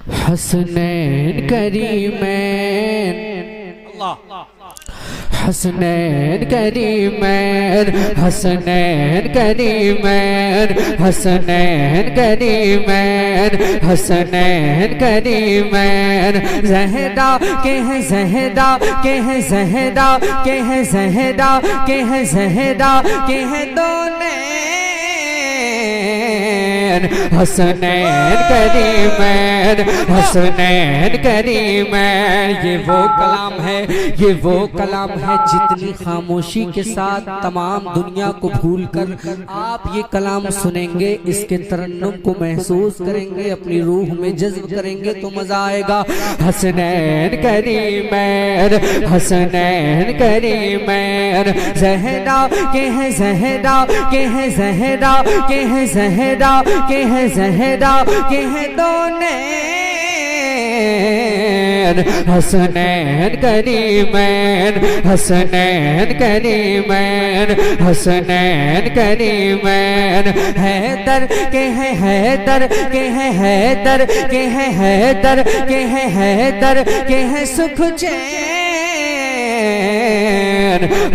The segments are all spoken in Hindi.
हसनैन करीमैन हसनैन करीमैन हसनैन करीमैन हसनैन करीमैन हसनैन करीमैन ज़हरा के हैं ज़हरा के हैं ज़हरा के हैं ज़हरा के हैं ज़हरा के हैं दोनों हसनैन करीमैन हसनैन करीमैन। ये वो कलाम है, ये वो कलाम है जितनी खामोशी के साथ तमाम दुनिया को भूलकर आप ये कलाम सुनेंगे, इसके तरन्नुम को महसूस करेंगे, अपनी रूह में जज्ब करेंगे तो मजा आएगा। हसनैन करीमैन हसनैन करीमैन ज़हरा के हैं ज़हरा के हैं ज़हरा के हैं ज़हरा के हैं ज़हरा के हैं दोनों हसनैन करीमैन हसनैन करीमैन हसनैन करीमैन हैदर के हैं हैदर के हैं हैदर के हैं हैदर के हैं हैदर के हैं सुख चैन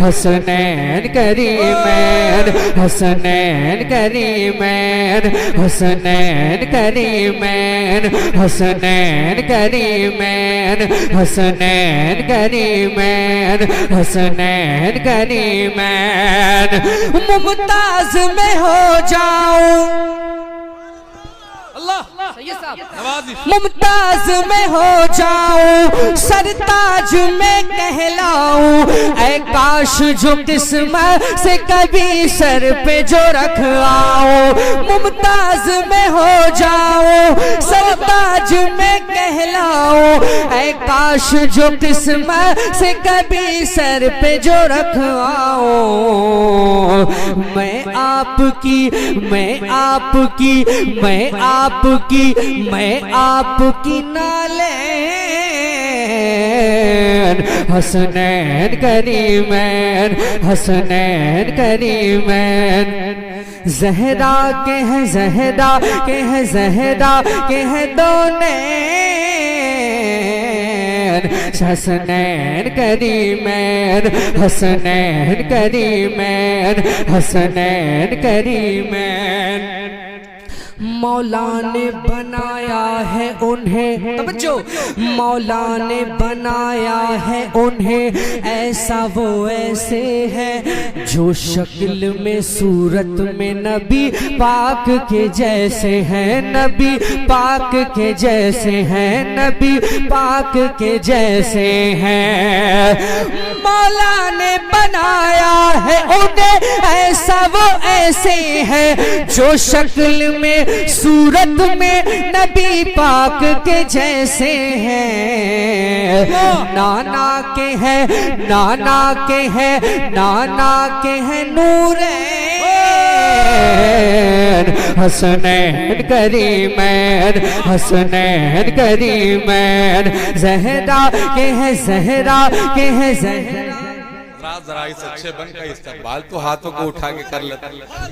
हसनैन करीमैन हसनैन करीमैन हसनैन करीमैन हसनैन करीमैन हसनैन करीमैन हसनैन करीमैन। मुमताज में हो जाऊं मुमताज में हो जाऊं सरताज में कहलाऊं ऐ काश जो किस्मत से कभी सर पे जो रख आऊं। मुमताज में हो जाऊं सरताज में कहलाऊं ऐ काश जो किस्मत से कभी सर पे जो रख आऊं। मैं आपकी मैं आपकी मैं आपकी मैं आपकी नालेन हसनैन करीमैन हसनैन करीमैन ज़हरा के हैं ज़हरा के हैं ज़हरा के हैं दोनों हसनैन करीमैन हसनैन करीमैन हसनैन करीमैन। मौला ने बनाया है उन्हें, तवज्जो, मौला ने बनाया है उन्हें ऐसा वो ऐसे है जो शक्ल में सूरत में नबी पाक के जैसे हैं, नबी पाक के जैसे हैं, नबी पाक के जैसे हैं। मौला ने बनाया है उन्हें ऐसा वो ऐसे है जो शक्ल में सूरत में नबी पाक के जैसे हैं। नाना के हैं नाना के हैं नाना के हैं नूरैन हसनैन करीमैन हसनैन करीमैन ज़हरा के हैं ज़हरा के हैं ज़हरा। जरा इस अच्छे बन का इस्तेमाल तो हाथों को उठा के कर लेते।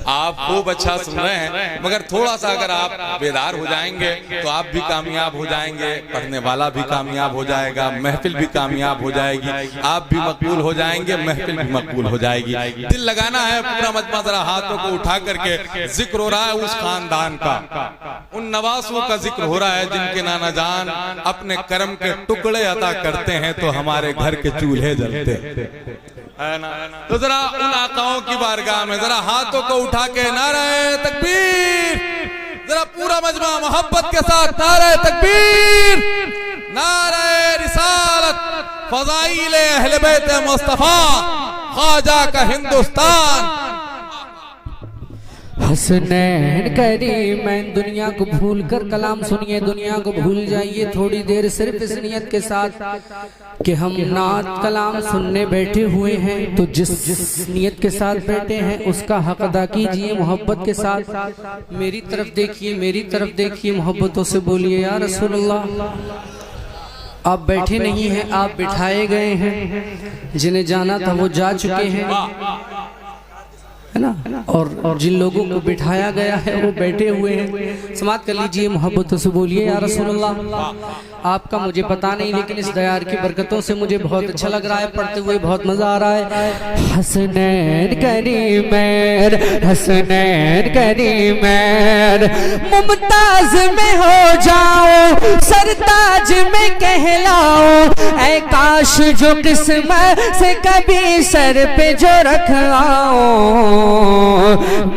आप खूब अच्छा सुन रहे हैं, मगर थोड़ा सा अगर आप बेदार हो जाएंगे तो आप भी कामयाब हो जाएंगे, पढ़ने वाला भी कामयाब हो जाएगा, महफिल भी कामयाब हो जाएगी, आप भी मकबूल हो जाएंगे, महफिल भी मकबूल हो जाएगी। दिल लगाना है पूरा मजमा, जरा हाथों को उठा करके जिक्र हो रहा है उस खानदान का, उन नवासों का जिक्र हो रहा है जिनके नाना जान अपने कर्म के टुकड़े अता करते हैं तो हमारे घर के चूल्हे जलते है ना। तो जरा उन आकाओं की बारगाह में जरा हाथों को उठा के नारे तकबीर, जरा पूरा मजमा मोहब्बत के साथ नारे तकबीर, नारे रिसालत, फज़ाइल अहले बैत मुस्तफा, ख्वाजा का हिंदुस्तान। हसनैन करीमैन दुनिया को भूल कर कलाम सुनिए, दुनिया को भूल जाइए थोड़ी देर सिर्फ इस नियत के साथ कि हम नात कलाम सुनने बैठे हुए हैं, तो जिस नियत के साथ बैठे हैं उसका हक अदा कीजिए मोहब्बत के साथ। मेरी तरफ देखिए, मेरी तरफ देखिए, मोहब्बतों से बोलिए या रसूलल्लाह। आप बैठे नहीं हैं, आप बिठाए गए हैं, जिन्हें जाना था वो जा चुके हैं। है ना। और जिन लोगों को बिठाया गया है वो बैठे हुए हैं। समाप्त कर लीजिए, मोहब्बत से बोलिए या रसूलुल्लाह। आपका मुझे पता नहीं, लेकिन इस दयार की बरकतों से मुझे बहुत अच्छा लग रहा है, पढ़ते हुए बहुत मजा आ रहा है। हसनैन करीमैन, हसनैन करीमैन, मुमताज में हो जाओ, सरताज में कहलाओ, ऐ काश जो किस्मत से कभी सर पे जो रख आओ।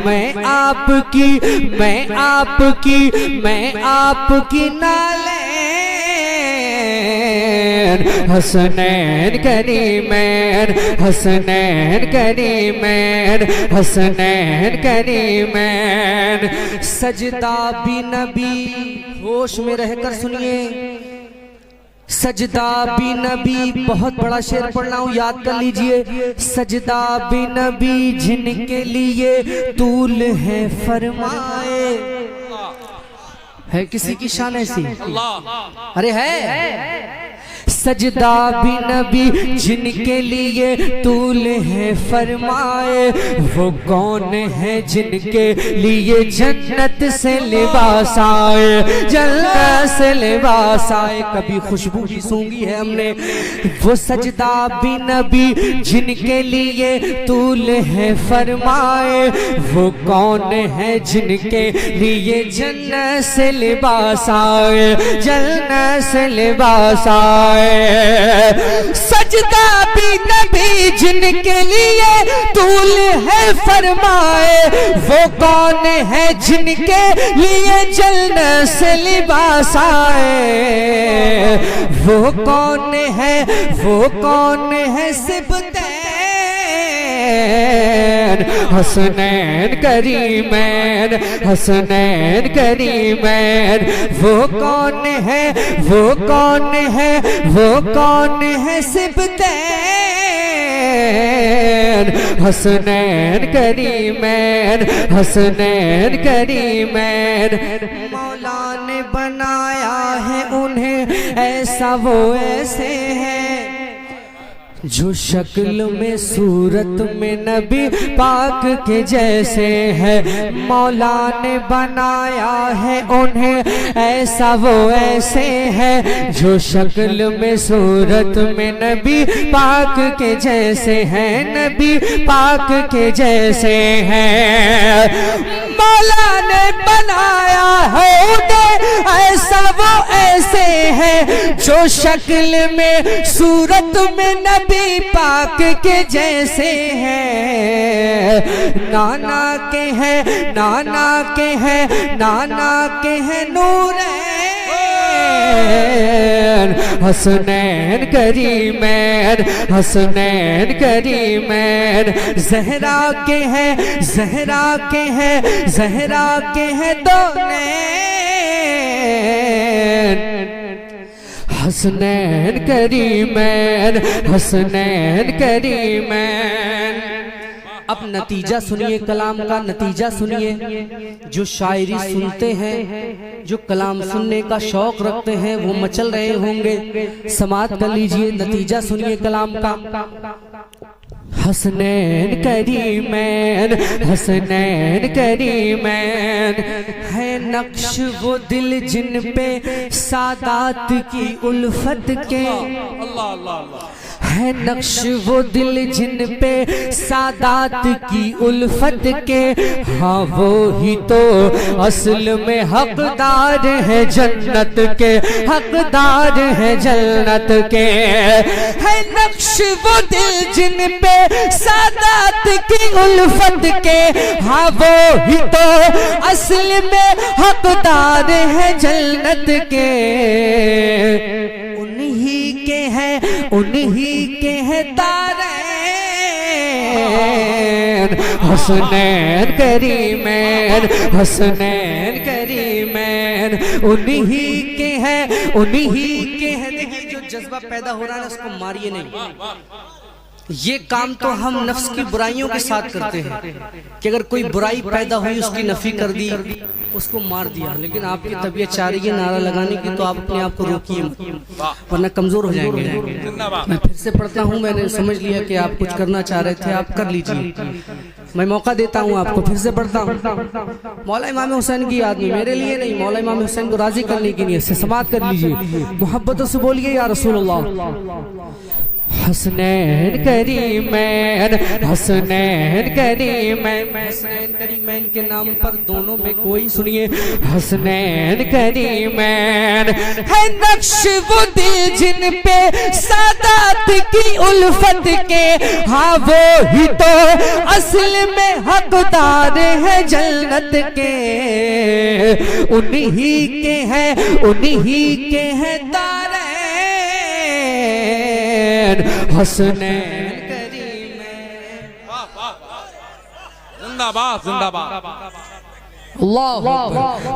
मैं आपकी, मैं आपकी, मैं आपकी नाले हसनैन करीमैन, हसनैन करीमैन, हसनैन करीमैन। सजदा भी नबी, होश में रहकर सुनिए, सजदा भी नबी, बहुत बड़ा शेर पढ़ रहा हूं, याद कर लीजिए। सजदा भी नबी जिनके लिए तूल है फरमाए। है किसी की शान ऐसी? अरे है। सजदा भी नबी जिनके लिए तूल है फरमाए, वो कौन है जिनके लिए जन्नत से लिबास आए, जन्नत से लिबास आए। कभी खुशबू भी सूंघी है हमने। वो सजदा भी नबी जिनके लिए तूल है फरमाए, वो कौन है जिनके लिए जन्नत से लिबास आए, जन्नत से लिबास आए। सजदा भी नबी जिनके लिए तूल है फरमाए, वो कौन है जिनके लिए जन्नत से लिबास आए। वो कौन है, वो कौन है सिबतैन हसनैन करीमैन, हसनैन करीमैन। वो कौन है, वो कौन है, वो कौन है सिबतैन हसनैन करीमैन, हसनैन करीमैन। मौला ने बनाया है उन्हें ऐसा, वो ऐसे है जो शक्ल में सूरत में नबी पाक के जैसे है। मौला ने बनाया है उन्हें ऐसा, वो ऐसे है जो शक्ल में सूरत में नबी पाक के जैसे है, नबी पाक के जैसे हैं। मौला ने बनाया है उन्हें ऐसा, वो ऐसे है जो शक्ल में सूरत में नबी पाक के जैसे हैं। नाना के हैं, नाना के हैं, नाना के हैं नूरैन हसनैन करीमैन, हसनैन करीमैन। ज़हरा के हैं, ज़हरा के हैं, ज़हरा के हैं दो नैन हसनैन करीमैन, हसनैन करीमैन। अब नतीजा सुनिए, कलाम का नतीजा सुनिए। जो शायरी सुनते हैं, जो कलाम सुनने का शौक रखते हैं, वो मचल रहे होंगे। समात कर लीजिए, नतीजा सुनिए कलाम का। हसनैन करीमैन, हसनैन करीमैन। है नक्श वो दिल जिन पे सादात की उल्फत के, है नक्श वो दिल जिन पे सादात की उल्फत के। हाँ वो ही तो असल में हकदार है जन्नत के, हकदार है जन्नत के। है नक्श वो दिल जिन पे सादात की उल्फत के। हाँ वो ही तो असल में हकदार है जन्नत के। उन्हीं के हैं, उन्हीं के हैं तारे हसनैन करीमैन, हसनैन करीमैन। उन्हीं के हैं, उन्हीं के हैं। देखिए जो जज्बा पैदा हो रहा है उसको मारिए नहीं। ये काम तो हम नफ्स की बुराइयों के साथ करते हैं कि अगर कोई बुराई पैदा हुई उसकी नफी कर दी, उसको मार दिया। लेकिन आपकी तबीयत चाह रही है नारा लगाने की, तो आप अपने आप को रोकिए, वरना कमजोर हो जाएंगे। मैं फिर से पढ़ता हूँ, मैंने समझ लिया कि आप कुछ करना चाह रहे थे, आप कर लीजिए। मैं मौका देता हूँ आपको, फिर से पढ़ता हूँ। मौला इमाम हुसैन की याद में, मेरे लिए नहीं, मौला इमाम हुसैन को राजी करने की नीयत से समाअत कर लीजिए। मोहब्बतों से बोलिए या रसूलुल्लाह। हसनैन करीमैन, हसनैन करीमैन, हसनैन करीमैन के नाम पर दोनों में कोई सुनिए। हसनैन करीमैन है नक्श वो दिल जिन पे सादात की उल्फत के, हाँ वो ही तो असल में हकदार है जन्नत के। उन्हीं के हैं, उन्हीं के हैं तारे हसनैन करीमैन। जिंदाबाद जिंदाबाद। अल्लाह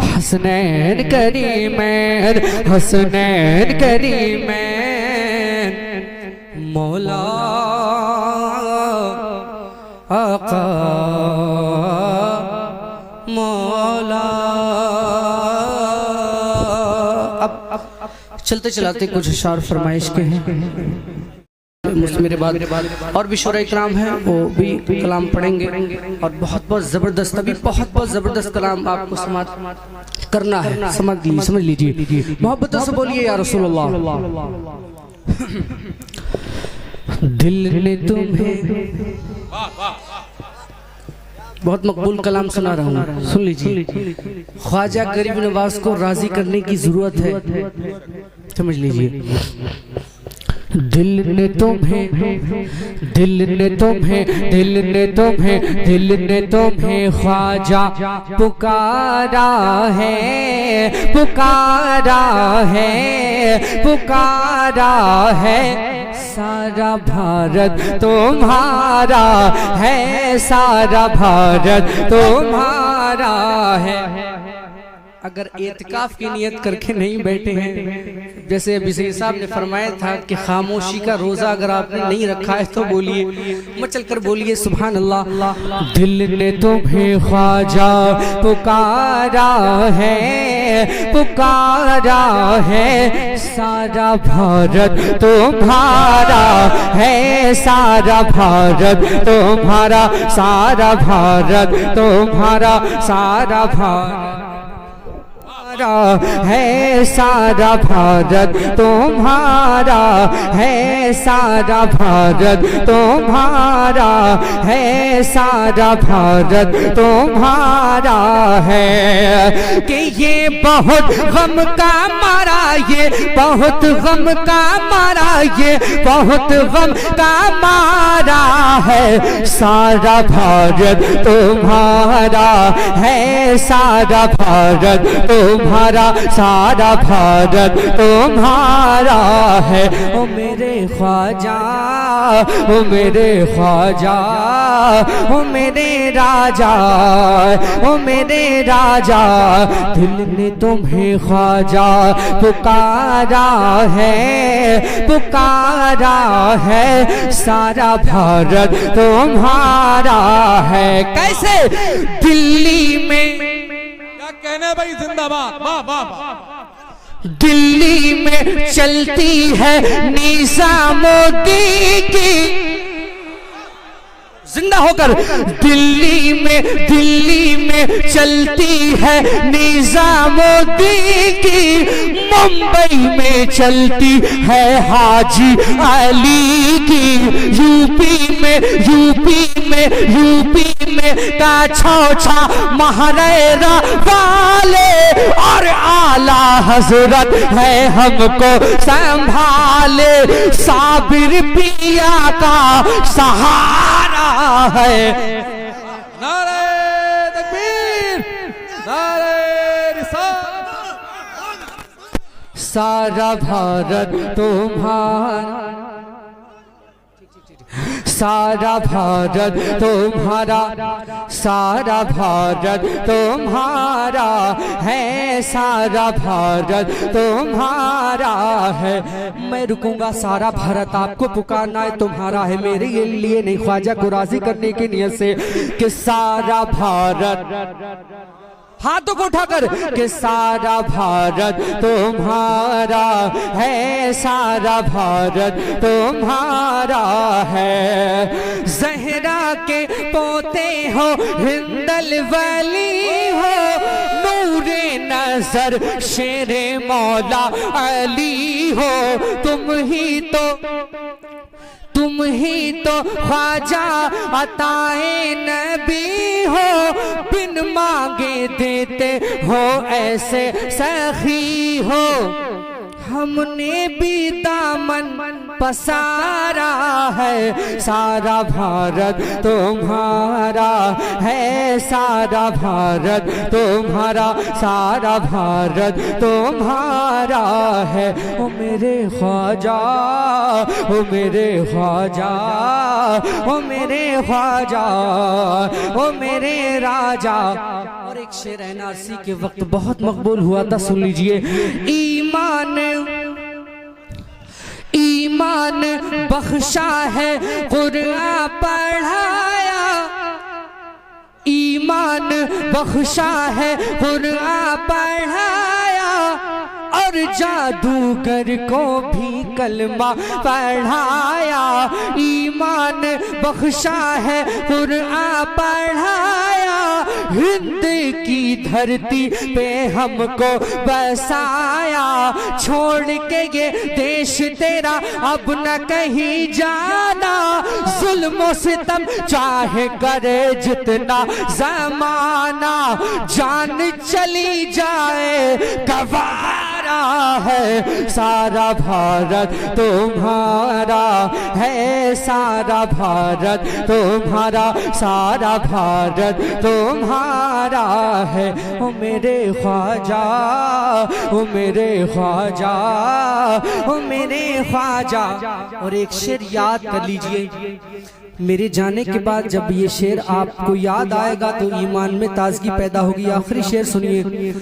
हसनैन करीमैन, हसनैन करीमैन। मौला आका मौला। अब चलते चलाते कुछ अशार फरमाइश के हैं, मेरे बाद और भी शोरा इकराम है, वो भी कलाम पढ़ेंगे और बहुत ज़बरदस्त, अभी बहुत ज़बरदस्त कलाम आपको समाअत करना है। समझ लीजिए, मोहब्बतों से बोलिए या रसूलुल्लाह। दिल ने तुम्हें, बहुत मकबूल कलाम सुना रहा हूँ, सुन लीजिए। ख्वाजा गरीब नवाज को राजी करने की जरूरत है, समझ लीजिए। दिल ने तुम्हें, दिल ने तुम्हें, दिल ने तुम्हें, दिल ने तुम्हें ख्वाजा पुकारा है, पुकारा है, पुकारा है। सारा भारत तुम्हारा है, सारा भारत तुम्हारा है। अगर एतकाफ की नियत करके नहीं बैठे हैं, जैसे अभी साहब ने फरमाया था कि खामोशी का रोजा अगर आपने नहीं रखा है तो बोलिए, मचल कर बोलिए सुभान अल्लाह। दिल ने तुम्हें ख्वाजा पुकारा है, पुकारा है। सारा भारत तुम्हारा है, सारा भारत तुम्हारा, सारा भारत तुम्हारा, सारा भारत है, सारा भारत तुम्हारा है, सारा भारत तुम्हारा है, सारा भारत तुम्हारा है। कि ये बहुत गम का मारा, ये बहुत गम का मारा, ये बहुत गम का मारा है। सारा भारत तुम्हारा है, सारा भारत तुम्हारा, सारा भारत तुम्हारा है। ओ मेरे ख्वाजा, ओ मेरे ख्वाजा, ओ मेरे राजा, ओ मेरे राजा। दिल ने तुम्हें ख्वाजा पुकारा है, पुकारा है। सारा भारत तुम्हारा है। कैसे? दिल्ली में कहने भाई जिंदाबाद, वाह वाह वाह। दिल्ली में चलती है निजामुद्दीन की, जिंदा होकर। दिल्ली में चलती है निजामुद्दीन की, मुंबई में चलती है हाजी अली की। यूपी में का छौछा महारेरा वाले और आला हजरत है हमको संभाले। साबिर पिया का सहारा है। नारे तकबीर, नारे रिसालत। सारा भारत तुम्हारा, सारा भारत तुम्हारा, सारा भारत तुम्हारा है, सारा भारत तुम्हारा है। मैं रुकूंगा, सारा भारत आपको पुकारना है, तुम्हारा है, मेरे लिए नहीं। ख्वाजा को राजी करने की नियत से कि सारा भारत हाथों को उठाकर कि सारा भारत तुम्हारा है, सारा भारत तुम्हारा है। ज़हरा के पोते हो, हिंदल वली हो, नूरे नजर शेरे मौला अली हो। तुम ही तो ख्वाजा अताए नबी हो, बिन मांगे देते हो ऐसे सखी हो। हमने भी दामन पसारा है, सारा भारत तुम्हारा है, सारा भारत तुम्हारा, सारा भारत तुम्हारा है। ओ मेरे ख्वाजा, ओ मेरे ख्वाजा, ओ मेरे ख्वाजा, ओ मेरे राजा। और एक शेर एनआरसी के वक्त बहुत मकबूल हुआ था, सुन लीजिए। ईमान बख्शा है कुरान पढ़ाया, ईमान बख्शा है कुरान पढ़ाया, और जादूगर को भी कलमा पढ़ाया। ईमान बख्शा है कुरान पढ़ाया, हिंद की धरती पे हमको बसाया। छोड़ के ये देश तेरा अब न कहीं जाना, जुल्म सितम चाहे करे जितना जमाना, जान चली जाए गवारा है। सारा भारत तुम्हारा है, सारा भारत तुम्हारा, सारा भारत तुम्हारा है। ओ मेरे ख्वाजा, ओ मेरे ख्वाजा, ओ मेरे ख्वाजा। और एक शेर याद कर लीजिए, मेरे जाने के बाद जब ये शेर आपको याद आएगा तो ईमान में ताजगी पैदा होगी। आखिरी शेर सुनिए,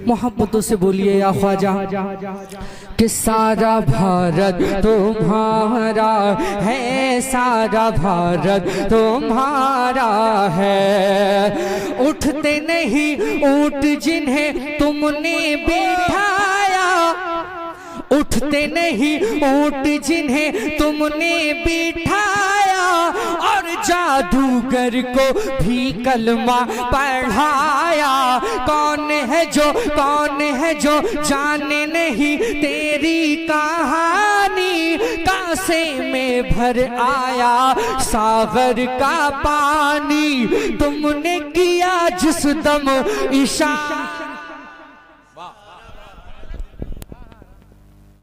मोहब्बतों से बोलिए या ख्वाजा कि सारा भारत तुम्हारा है, सारा भारत तुम्हारा है। उठते नहीं ऊंट जिन्हें तुमने बिठाया, उठते नहीं ऊंट जिन्हें तुमने बिठाया, और जादूगर को भी कलमा पढ़ाया। कौन है जो जाने नहीं तेरी कहानी, कासे में भर आया सागर का पानी। तुमने किया जिस दम इशारा,